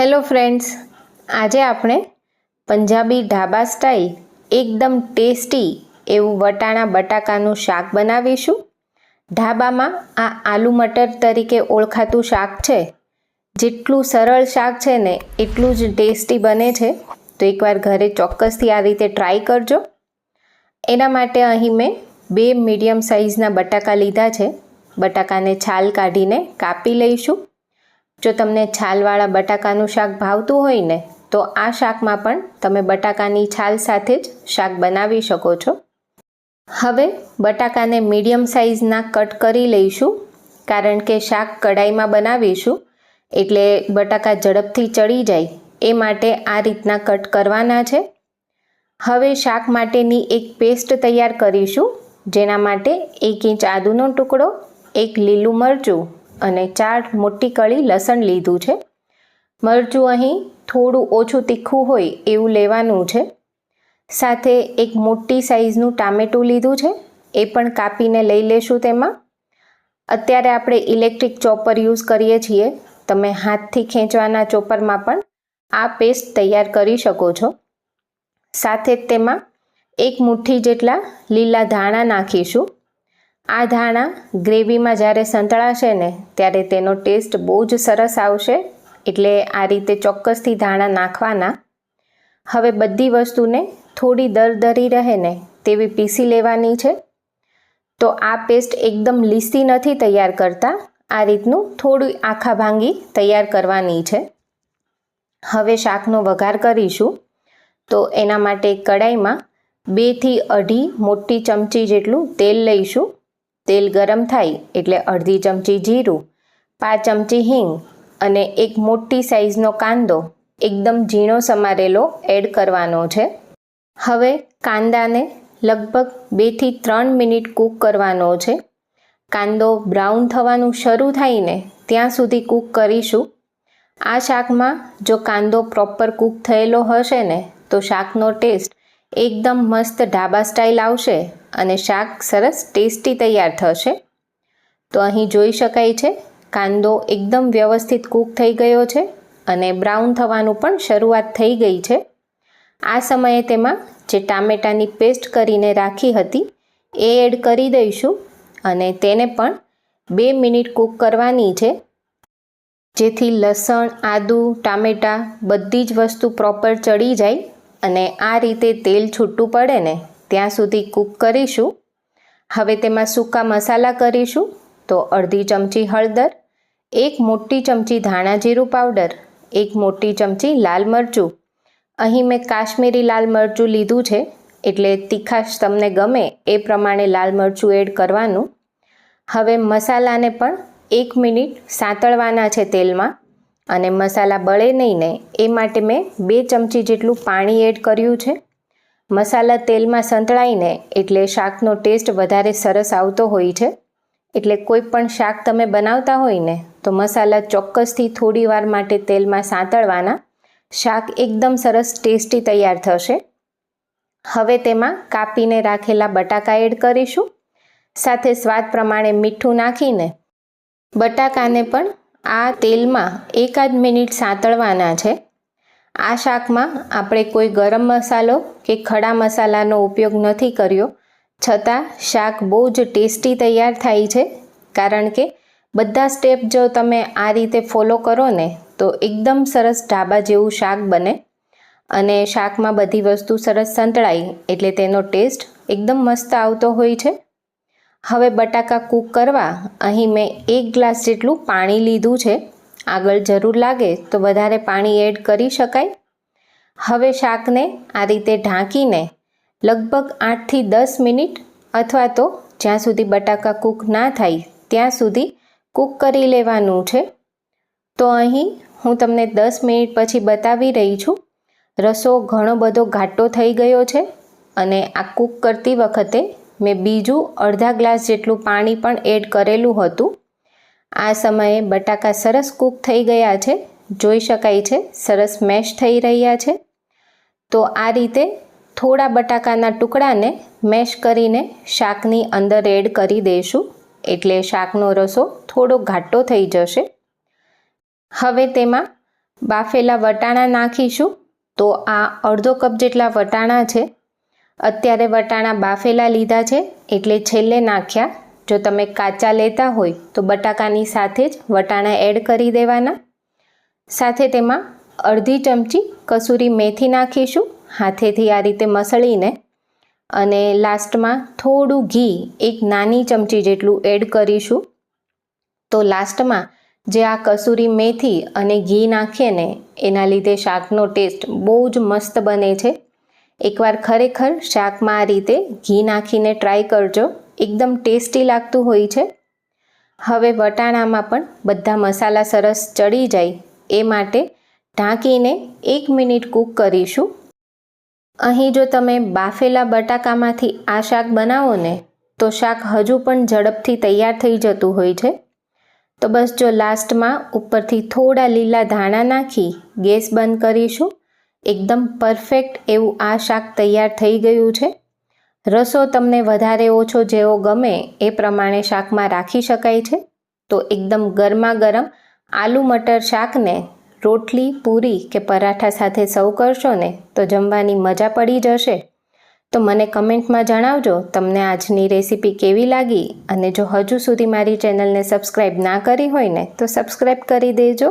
Hello friends, આજે આપણે Punjabi dhaba style એકદમ ટેસ્ટી એવું વટાણા બટાકાનું શાક બનાવીશું. ઢાબામાં આ આલુ મટર તરીકે ઓળખાતું શાક છે. જેટલું સરળ શાક છે ને એટલું જ ટેસ્ટી બને છે. તો એકવાર ઘરે ચોક્કસથી આ રીતે ટ્રાય કરજો. એના માટે અહીં મેં 2 મીડિયમ સાઇઝના બટાકા લીધા છે. બટાકાને છાલ કાઢીને કાપી લઈશું. જો તમને છાલવાળા બટાકાનું શાક ભાવતું હોય ને તો આ શાકમાં પણ તમે બટાકાની છાલ સાથે જ શાક બનાવી શકો છો. હવે બટાકાને મીડિયમ સાઇઝના કટ કરી લઈશું, કારણ કે શાક કઢાઈમાં બનાવીશું એટલે બટાકા ઝડપથી ચડી જાય એ માટે આ રીતના કટ કરવાના છે. હવે શાક માટેની એક પેસ્ટ તૈયાર કરીશું, જેના માટે 1 ઇંચ આદુનો ટુકડો, 1 લીલું મરચું અને 4 મોટી કળી લસણ લીધું છે. મરચું અહીં થોડું ઓછું તીખું હોય એવું લેવાનું છે. સાથે એક મોટી સાઇઝનું ટામેટું લીધું છે, એ પણ કાપીને લઈ લેશું. તેમાં અત્યારે આપણે ઇલેક્ટ્રિક ચોપર યુઝ કરીએ છીએ. તમે હાથથી ખેંચવાના ચોપરમાં પણ આ પેસ્ટ તૈયાર કરી શકો છો. સાથે જ તેમાં 1 મુઠ્ઠી જેટલા લીલા ધાણા નાખીશું. આ ધાણા ગ્રેવીમાં જ્યારે સંતળાશે ને ત્યારે તેનો ટેસ્ટ બહુ જ સરસ આવશે, એટલે આ રીતે ચોક્કસથી ધાણા નાખવાના. હવે બધી વસ્તુને થોડી દરદરી રહે ને તેવી પીસી લેવાની છે. તો આ પેસ્ટ એકદમ લીસી નથી તૈયાર કરતા, આ રીતનું થોડું આખા ભાંગી તૈયાર કરવાની છે. હવે શાકનો વઘાર કરીશું. તો એના માટે કડાઈમાં 2 થી 2.5 મોટી ચમચી જેટલું તેલ લઈશું. તેલ ગરમ થાય એટલે અડધી ચમચી જીરું, 5 ચમચી હિંગ અને એક મોટી સાઇઝનો કાંદો એકદમ ઝીણો સમારેલો એડ કરવાનો છે. હવે કાંદાને લગભગ 2 થી 3 મિનિટ કૂક કરવાનો છે. કાંદો બ્રાઉન થવાનું શરૂ થાય ને ત્યાં સુધી કૂક કરીશું. આ શાકમાં જો કાંદો પ્રોપર કૂક થયેલો હશે ને તો શાકનો ટેસ્ટ એકદમ મસ્ત ઢાબા સ્ટાઇલ આવશે અને શાક સરસ ટેસ્ટી તૈયાર થશે. તો અહીં જોઈ શકાય છે કાંદો એકદમ વ્યવસ્થિત કૂક થઈ ગયો છે અને બ્રાઉન થવાનું પણ શરૂઆત થઈ ગઈ છે. આ સમયે તેમાં જે ટામેટાની પેસ્ટ કરીને રાખી હતી એ એડ કરી દઈશું અને તેને પણ 2 મિનિટ કૂક કરવાની છે, જેથી લસણ, આદું, ટામેટા બધી જ વસ્તુ પ્રોપર ચડી જાય અને આ રીતે તેલ છૂટું પડે ને ત્યાં સુધી કૂક કરીશું. હવે તેમાં સૂકા મસાલા કરીશું. તો અડધી ચમચી હળદર, 1 મોટી ચમચી ધાણા જીરું પાવડર, 1 મોટી ચમચી લાલ મરચું. અહીં મેં કાશ્મીરી લાલ મરચું લીધું છે, એટલે તીખાશ તમને ગમે એ પ્રમાણે લાલ મરચું એડ કરવાનું. હવે મસાલાને પણ 1 મિનિટ સાંતળવાના છે તેલમાં, અને મસાલા બળે નહીં ને એ માટે મેં 2 ચમચી જેટલું પાણી એડ કર્યું છે. મસાલા તેલમાં સંતળાઈને એટલે શાકનો ટેસ્ટ વધારે સરસ આવતો હોય છે. એટલે કોઈ પણ શાક તમે બનાવતા હોય ને તો મસાલા ચોક્કસથી થોડી વાર માટે તેલમાં સાંતળવાના. શાક એકદમ સરસ ટેસ્ટી તૈયાર થશે. હવે તેમાં કાપીને રાખેલા બટાકા એડ કરીશું. સાથે સ્વાદ પ્રમાણે મીઠું નાખીને બટાકાને પણ આ તેલમાં 1 મિનિટ સાંતળવાના છે. આ શાકમાં આપણે કોઈ ગરમ મસાલો કે ખડા મસાલાનો ઉપયોગ નથી કર્યો, છતાં શાક બહુ જ ટેસ્ટી તૈયાર થાય છે. કારણ કે બધા સ્ટેપ જો તમે આ રીતે ફોલો કરો ને તો એકદમ સરસ ઢાબા જેવું શાક બને અને શાકમાં બધી વસ્તુ સરસ સંતળાય એટલે તેનો ટેસ્ટ એકદમ મસ્ત આવતો હોય છે. હવે બટાકા કૂક કરવા અહીં મેં 1 ગ્લાસ જેટલું પાણી લીધું છે. આગળ જરૂર લાગે તો વધારે પાણી એડ કરી શકાય. હવે શાકને આ રીતે ઢાંકીને લગભગ 8 થી 10 મિનિટ અથવા તો જ્યાં સુધી બટાકા કૂક ના થાય ત્યાં સુધી કૂક કરી લેવાનું છે. તો અહીં હું તમને 10 મિનિટ પછી બતાવી રહી છું. રસો ઘણો બધો ઘાટો થઈ ગયો છે અને આ કૂક કરતી વખતે મેં બીજું અડધા ગ્લાસ જેટલું પાણી પણ એડ કરેલું હતું. આ સમયે બટાકા સરસ કૂક થઈ ગયા છે, જોઈ શકાય છે સરસ મેશ થઈ રહ્યા છે. તો આ રીતે થોડા બટાકાના ટુકડાને મેશ કરીને શાકની અંદર એડ કરી દઈશું, એટલે શાકનો રસો થોડો ઘાટો થઈ જશે. હવે તેમાં બાફેલા વટાણા નાખીશું. તો આ અડધો કપ જેટલા વટાણા છે. અત્યારે વટાણા બાફેલા લીધા છે એટલે છેલ્લે નાખ્યા. જો તમે કાચા લેતા હોય તો બટાકાની સાથે જ વટાણા એડ કરી દેવાના. સાથે તેમાં અડધી ચમચી કસૂરી મેથી નાખીશું, હાથેથી આ રીતે મસળીને. અને લાસ્ટમાં થોડું ઘી, એક નાની ચમચી જેટલું એડ કરીશું. તો લાસ્ટમાં જે આ કસૂરી મેથી અને ઘી નાખીએ ને એના લીધે શાકનો ટેસ્ટ બહુ જ મસ્ત બને છે. એકવાર ખરેખર શાકમાં આ રીતે ઘી નાખીને ટ્રાય કરજો, એકદમ ટેસ્ટી લાગતું હોય છે. હવે વટાણામાં પણ બધા મસાલા સરસ ચડી જાય એ માટે ઢાંકીને 1 મિનિટ કૂક કરીશું. અહીં જો તમે બાફેલા બટાકામાંથી આ શાક બનાવો ને તો શાક હજુ પણ ઝડપથી તૈયાર થઈ જતું હોય છે. તો બસ જો લાસ્ટમાં ઉપરથી થોડા લીલા ધાણા નાખી ગેસ બંધ કરીશું. એકદમ પરફેક્ટ એવું આ શાક તૈયાર થઈ ગયું છે. રસો તમને વધારે ઓછો જેવો ગમે એ પ્રમાણે શાકમાં રાખી શકાય છે. તો એકદમ ગરમા ગરમ આલુ મટર શાકને રોટલી, પૂરી કે પરાઠા સાથે સર્વ કરશો ને તો જમવાની મજા પડી જશે. તો મને કમેન્ટમાં જણાવજો તમને આજની રેસીપી કેવી લાગી. અને જો હજુ સુધી મારી ચેનલને સબસ્ક્રાઈબ ના કરી હોય ને તો સબસ્ક્રાઈબ કરી દેજો.